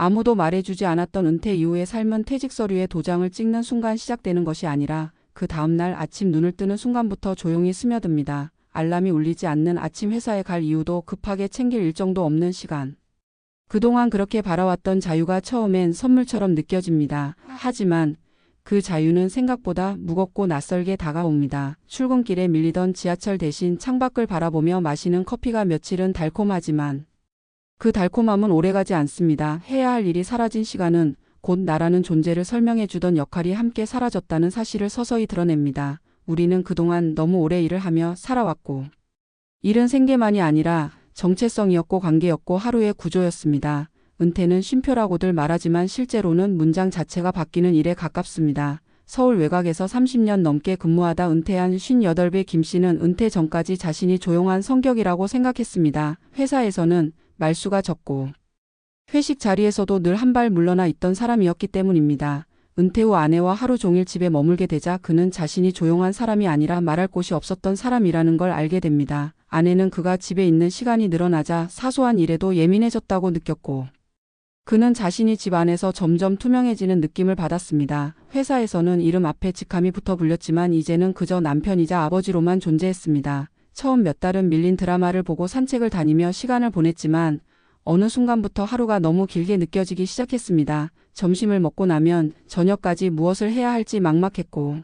아무도 말해주지 않았던 은퇴 이후의 삶은 퇴직 서류에 도장을 찍는 순간 시작되는 것이 아니라 그 다음날 아침 눈을 뜨는 순간부터 조용히 스며듭니다. 알람이 울리지 않는 아침, 회사에 갈 이유도 급하게 챙길 일정도 없는 시간. 그동안 그렇게 바라왔던 자유가 처음엔 선물처럼 느껴집니다. 하지만 그 자유는 생각보다 무겁고 낯설게 다가옵니다. 출근길에 밀리던 지하철 대신 창밖을 바라보며 마시는 커피가 며칠은 달콤하지만 그 달콤함은 오래가지 않습니다. 해야 할 일이 사라진 시간은 곧 나라는 존재를 설명해주던 역할이 함께 사라졌다는 사실을 서서히 드러냅니다. 우리는 그동안 너무 오래 일을 하며 살아왔고 일은 생계만이 아니라 정체성이었고 관계였고 하루의 구조였습니다. 은퇴는 쉼표라고들 말하지만 실제로는 문장 자체가 바뀌는 일에 가깝습니다. 서울 외곽에서 30년 넘게 근무하다 은퇴한 58배 김 씨는 은퇴 전까지 자신이 조용한 성격이라고 생각했습니다. 회사에서는 말수가 적고 회식 자리에서도 늘 한 발 물러나 있던 사람이었기 때문입니다. 은퇴 후 아내와 하루 종일 집에 머물게 되자 그는 자신이 조용한 사람이 아니라 말할 곳이 없었던 사람이라는 걸 알게 됩니다. 아내는 그가 집에 있는 시간이 늘어나자 사소한 일에도 예민해졌다고 느꼈고 그는 자신이 집 안에서 점점 투명해지는 느낌을 받았습니다. 회사에서는 이름 앞에 직함이 붙어 불렸지만 이제는 그저 남편이자 아버지로만 존재했습니다. 처음 몇 달은 밀린 드라마를 보고 산책을 다니며 시간을 보냈지만 어느 순간부터 하루가 너무 길게 느껴지기 시작했습니다. 점심을 먹고 나면 저녁까지 무엇을 해야 할지 막막했고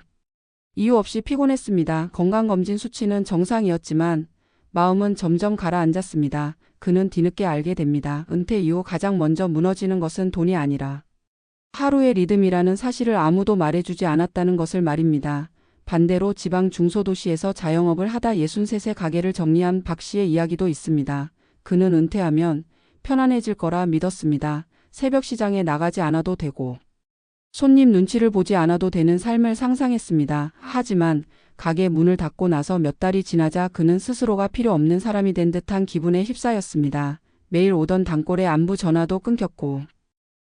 이유 없이 피곤했습니다. 건강검진 수치는 정상이었지만 마음은 점점 가라앉았습니다. 그는 뒤늦게 알게 됩니다. 은퇴 이후 가장 먼저 무너지는 것은 돈이 아니라 하루의 리듬이라는 사실을 아무도 말해주지 않았다는 것을 말입니다. 반대로 지방 중소도시에서 자영업을 하다 63세 가게를 정리한 박 씨의 이야기도 있습니다. 그는 은퇴하면 편안해질 거라 믿었습니다. 새벽 시장에 나가지 않아도 되고 손님 눈치를 보지 않아도 되는 삶을 상상했습니다. 하지만 가게 문을 닫고 나서 몇 달이 지나자 그는 스스로가 필요 없는 사람이 된 듯한 기분에 휩싸였습니다. 매일 오던 단골의 안부 전화도 끊겼고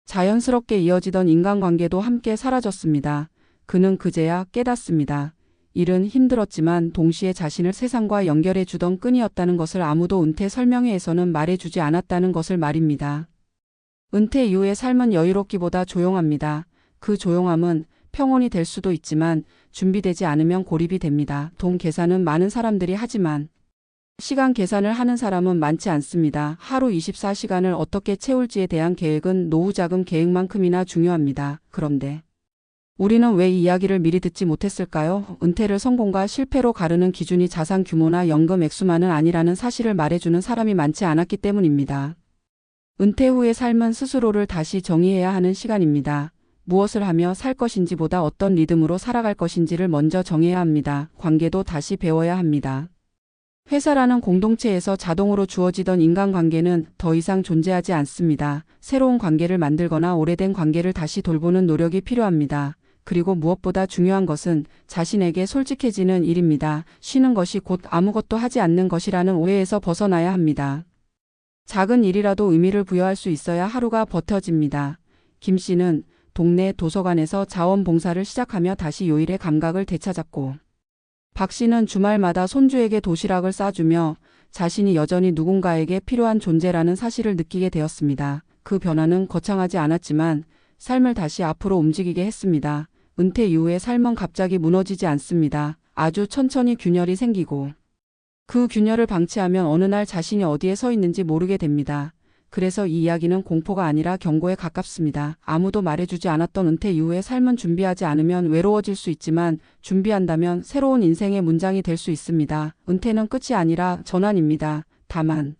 자연스럽게 이어지던 인간관계도 함께 사라졌습니다. 그는 그제야 깨닫습니다. 일은 힘들었지만 동시에 자신을 세상과 연결해 주던 끈이었다는 것을 아무도 은퇴 설명회에서는 말해주지 않았다는 것을 말입니다. 은퇴 이후의 삶은 여유롭기보다 조용합니다. 그 조용함은 평온이 될 수도 있지만 준비되지 않으면 고립이 됩니다. 돈 계산은 많은 사람들이 하지만 시간 계산을 하는 사람은 많지 않습니다. 하루 24시간을 어떻게 채울지에 대한 계획은 노후 자금 계획만큼이나 중요합니다. 그런데 우리는 왜 이 이야기를 미리 듣지 못했을까요? 은퇴를 성공과 실패로 가르는 기준이 자산 규모나 연금 액수만은 아니라는 사실을 말해주는 사람이 많지 않았기 때문입니다. 은퇴 후의 삶은 스스로를 다시 정의해야 하는 시간입니다. 무엇을 하며 살 것인지보다 어떤 리듬으로 살아갈 것인지를 먼저 정해야 합니다. 관계도 다시 배워야 합니다. 회사라는 공동체에서 자동으로 주어지던 인간관계는 더 이상 존재하지 않습니다. 새로운 관계를 만들거나 오래된 관계를 다시 돌보는 노력이 필요합니다. 그리고 무엇보다 중요한 것은 자신에게 솔직해지는 일입니다. 쉬는 것이 곧 아무것도 하지 않는 것이라는 오해에서 벗어나야 합니다. 작은 일이라도 의미를 부여할 수 있어야 하루가 버텨집니다. 김 씨는 동네 도서관에서 자원봉사를 시작하며 다시 요일의 감각을 되찾았고 박 씨는 주말마다 손주에게 도시락을 싸주며 자신이 여전히 누군가에게 필요한 존재라는 사실을 느끼게 되었습니다. 그 변화는 거창하지 않았지만 삶을 다시 앞으로 움직이게 했습니다. 은퇴 이후의 삶은 갑자기 무너지지 않습니다. 아주 천천히 균열이 생기고 그 균열을 방치하면 어느 날 자신이 어디에 서 있는지 모르게 됩니다. 그래서 이 이야기는 공포가 아니라 경고에 가깝습니다. 아무도 말해주지 않았던 은퇴 이후의 삶은 준비하지 않으면 외로워질 수 있지만 준비한다면 새로운 인생의 문장이 될 수 있습니다. 은퇴는 끝이 아니라 전환입니다. 다만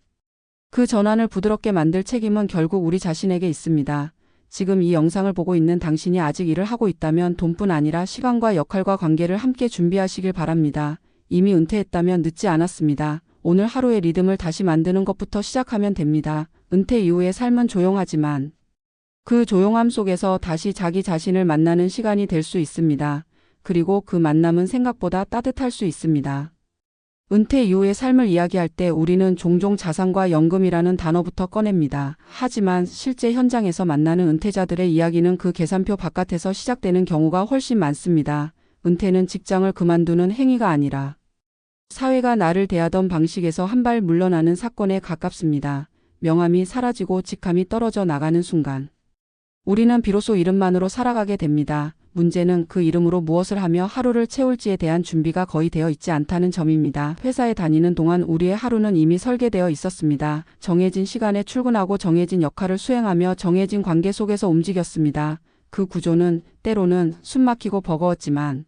그 전환을 부드럽게 만들 책임은 결국 우리 자신에게 있습니다. 지금 이 영상을 보고 있는 당신이 아직 일을 하고 있다면 돈뿐 아니라 시간과 역할과 관계를 함께 준비하시길 바랍니다. 이미 은퇴했다면 늦지 않았습니다. 오늘 하루의 리듬을 다시 만드는 것부터 시작하면 됩니다. 은퇴 이후의 삶은 조용하지만 그 조용함 속에서 다시 자기 자신을 만나는 시간이 될 수 있습니다. 그리고 그 만남은 생각보다 따뜻할 수 있습니다. 은퇴 이후의 삶을 이야기할 때 우리는 종종 자산과 연금이라는 단어부터 꺼냅니다. 하지만 실제 현장에서 만나는 은퇴자들의 이야기는 그 계산표 바깥에서 시작되는 경우가 훨씬 많습니다. 은퇴는 직장을 그만두는 행위가 아니라 사회가 나를 대하던 방식에서 한 발 물러나는 사건에 가깝습니다. 명함이 사라지고 직함이 떨어져 나가는 순간 우리는 비로소 이름만으로 살아가게 됩니다. 문제는 그 이름으로 무엇을 하며 하루를 채울지에 대한 준비가 거의 되어 있지 않다는 점입니다. 회사에 다니는 동안 우리의 하루는 이미 설계되어 있었습니다. 정해진 시간에 출근하고 정해진 역할을 수행하며 정해진 관계 속에서 움직였습니다. 그 구조는 때로는 숨막히고 버거웠지만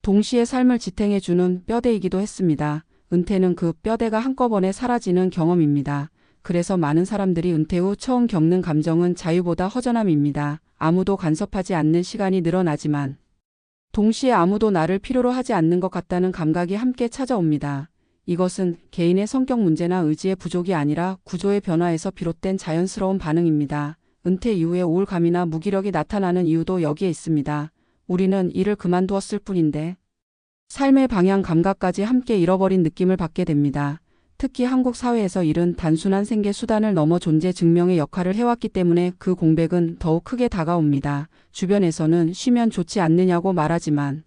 동시에 삶을 지탱해주는 뼈대이기도 했습니다. 은퇴는 그 뼈대가 한꺼번에 사라지는 경험입니다. 그래서 많은 사람들이 은퇴 후 처음 겪는 감정은 자유보다 허전함입니다. 아무도 간섭하지 않는 시간이 늘어나지만 동시에 아무도 나를 필요로 하지 않는 것 같다는 감각이 함께 찾아옵니다. 이것은 개인의 성격 문제나 의지의 부족이 아니라 구조의 변화에서 비롯된 자연스러운 반응입니다. 은퇴 이후에 우울감이나 무기력이 나타나는 이유도 여기에 있습니다. 우리는 일을 그만두었을 뿐인데 삶의 방향 감각까지 함께 잃어버린 느낌을 받게 됩니다. 특히 한국 사회에서 일은 단순한 생계 수단을 넘어 존재 증명의 역할을 해왔기 때문에 그 공백은 더욱 크게 다가옵니다. 주변에서는 쉬면 좋지 않느냐고 말하지만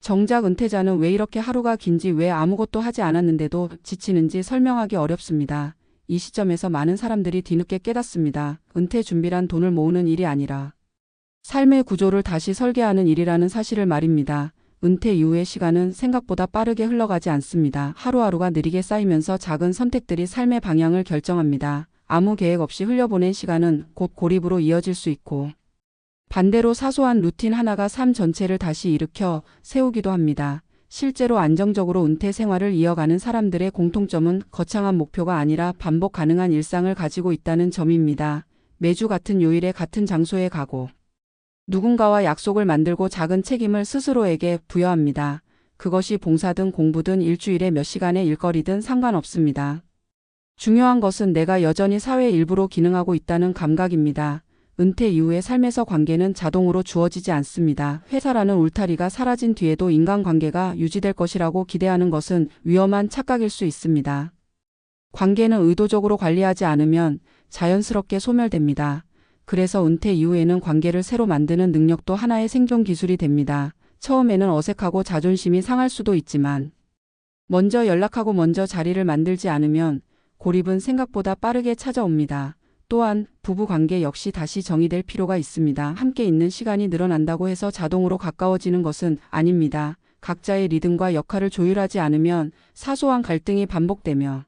정작 은퇴자는 왜 이렇게 하루가 긴지 왜 아무것도 하지 않았는데도 지치는지 설명하기 어렵습니다. 이 시점에서 많은 사람들이 뒤늦게 깨닫습니다. 은퇴 준비란 돈을 모으는 일이 아니라 삶의 구조를 다시 설계하는 일이라는 사실을 말입니다. 은퇴 이후의 시간은 생각보다 빠르게 흘러가지 않습니다. 하루하루가 느리게 쌓이면서 작은 선택들이 삶의 방향을 결정합니다. 아무 계획 없이 흘려보낸 시간은 곧 고립으로 이어질 수 있고 반대로 사소한 루틴 하나가 삶 전체를 다시 일으켜 세우기도 합니다. 실제로 안정적으로 은퇴 생활을 이어가는 사람들의 공통점은 거창한 목표가 아니라 반복 가능한 일상을 가지고 있다는 점입니다. 매주 같은 요일에 같은 장소에 가고 누군가와 약속을 만들고 작은 책임을 스스로에게 부여합니다. 그것이 봉사든 공부든 일주일에 몇 시간의 일거리든 상관없습니다. 중요한 것은 내가 여전히 사회의 일부로 기능하고 있다는 감각입니다. 은퇴 이후의 삶에서 관계는 자동으로 주어지지 않습니다. 회사라는 울타리가 사라진 뒤에도 인간관계가 유지될 것이라고 기대하는 것은 위험한 착각일 수 있습니다. 관계는 의도적으로 관리하지 않으면 자연스럽게 소멸됩니다. 그래서 은퇴 이후에는 관계를 새로 만드는 능력도 하나의 생존 기술이 됩니다. 처음에는 어색하고 자존심이 상할 수도 있지만 먼저 연락하고 먼저 자리를 만들지 않으면 고립은 생각보다 빠르게 찾아옵니다. 또한 부부 관계 역시 다시 정의될 필요가 있습니다. 함께 있는 시간이 늘어난다고 해서 자동으로 가까워지는 것은 아닙니다. 각자의 리듬과 역할을 조율하지 않으면 사소한 갈등이 반복되며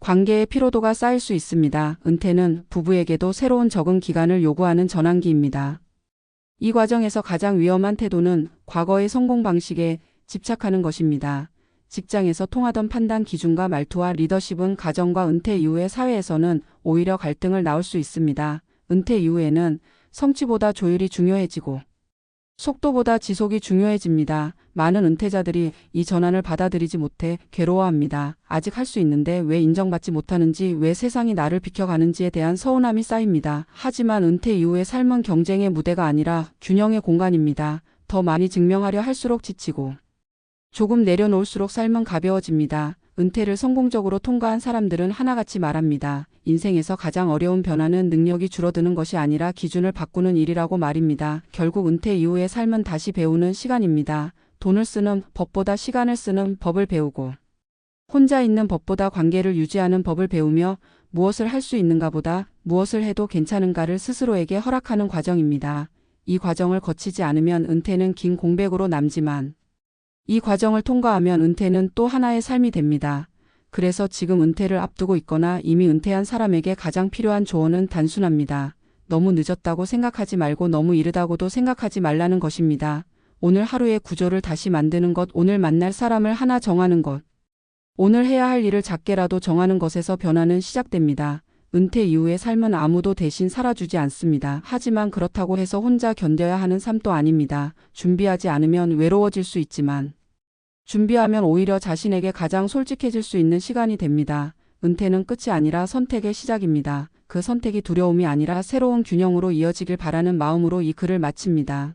관계의 피로도가 쌓일 수 있습니다. 은퇴는 부부에게도 새로운 적응 기간을 요구하는 전환기입니다. 이 과정에서 가장 위험한 태도는 과거의 성공 방식에 집착하는 것입니다. 직장에서 통하던 판단 기준과 말투와 리더십은 가정과 은퇴 이후의 사회에서는 오히려 갈등을 낳을 수 있습니다. 은퇴 이후에는 성취보다 조율이 중요해지고 속도보다 지속이 중요해집니다. 많은 은퇴자들이 이 전환을 받아들이지 못해 괴로워합니다. 아직 할 수 있는데 왜 인정받지 못하는지, 왜 세상이 나를 비켜가는지에 대한 서운함이 쌓입니다. 하지만 은퇴 이후의 삶은 경쟁의 무대가 아니라 균형의 공간입니다. 더 많이 증명하려 할수록 지치고 조금 내려놓을수록 삶은 가벼워집니다. 은퇴를 성공적으로 통과한 사람들은 하나같이 말합니다. 인생에서 가장 어려운 변화는 능력이 줄어드는 것이 아니라 기준을 바꾸는 일이라고 말입니다. 결국 은퇴 이후의 삶은 다시 배우는 시간입니다. 돈을 쓰는 법보다 시간을 쓰는 법을 배우고 혼자 있는 법보다 관계를 유지하는 법을 배우며 무엇을 할 수 있는가보다 무엇을 해도 괜찮은가를 스스로에게 허락하는 과정입니다. 이 과정을 거치지 않으면 은퇴는 긴 공백으로 남지만 이 과정을 통과하면 은퇴는 또 하나의 삶이 됩니다. 그래서 지금 은퇴를 앞두고 있거나 이미 은퇴한 사람에게 가장 필요한 조언은 단순합니다. 너무 늦었다고 생각하지 말고 너무 이르다고도 생각하지 말라는 것입니다. 오늘 하루의 구조를 다시 만드는 것, 오늘 만날 사람을 하나 정하는 것, 오늘 해야 할 일을 작게라도 정하는 것에서 변화는 시작됩니다. 은퇴 이후의 삶은 아무도 대신 살아주지 않습니다. 하지만 그렇다고 해서 혼자 견뎌야 하는 삶도 아닙니다. 준비하지 않으면 외로워질 수 있지만 준비하면 오히려 자신에게 가장 솔직해질 수 있는 시간이 됩니다. 은퇴는 끝이 아니라 선택의 시작입니다. 그 선택이 두려움이 아니라 새로운 균형으로 이어지길 바라는 마음으로 이 글을 마칩니다.